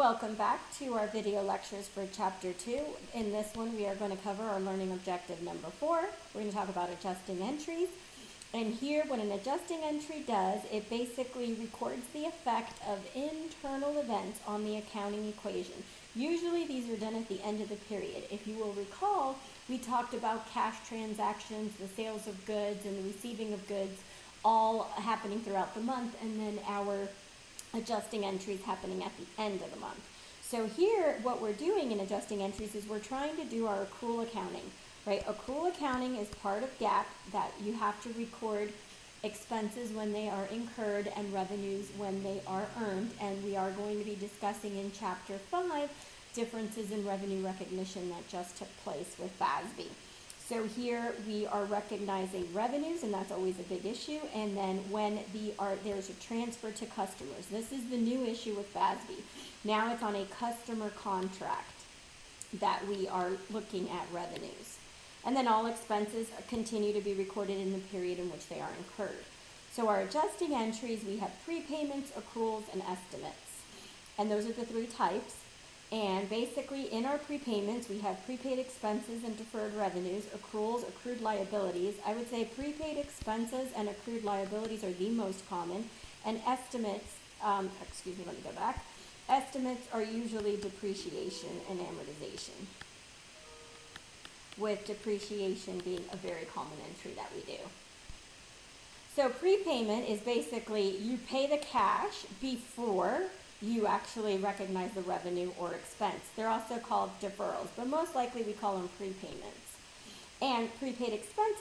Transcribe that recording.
Welcome back to our video lectures for Chapter 2. In this one, we are going to cover our learning objective number 4. We're going to talk about adjusting entries. And here, what an adjusting entry does, it basically records the effect of internal events on the accounting equation. Usually, these are done at the end of the period. If you will recall, we talked about cash transactions, the sales of goods, and the receiving of goods all happening throughout the month, and then our adjusting entries happening at the end of the month. So here, what we're doing in adjusting entries is we're trying to do our accrual accounting, right? Accrual accounting is part of GAAP that you have to record expenses when they are incurred and revenues when they are earned. And we are going to be discussing in Chapter 5 differences in revenue recognition that just took place with FASB. So here we are recognizing revenues, and that's always a big issue. And then when there's a transfer to customers. This is the new issue with FASB. Now it's on a customer contract that we are looking at revenues. And then all expenses continue to be recorded in the period in which they are incurred. So our adjusting entries, we have prepayments, accruals, and estimates. And those are the three types. And basically, in our prepayments, we have prepaid expenses and deferred revenues, accruals, accrued liabilities. I would say prepaid expenses and accrued liabilities are the most common. And estimates, let me go back. Estimates are usually depreciation and amortization, with depreciation being a very common entry that we do. So prepayment is basically you pay the cash before you actually recognize the revenue or expense. They're also called deferrals, but most likely we call them prepayments. And prepaid expenses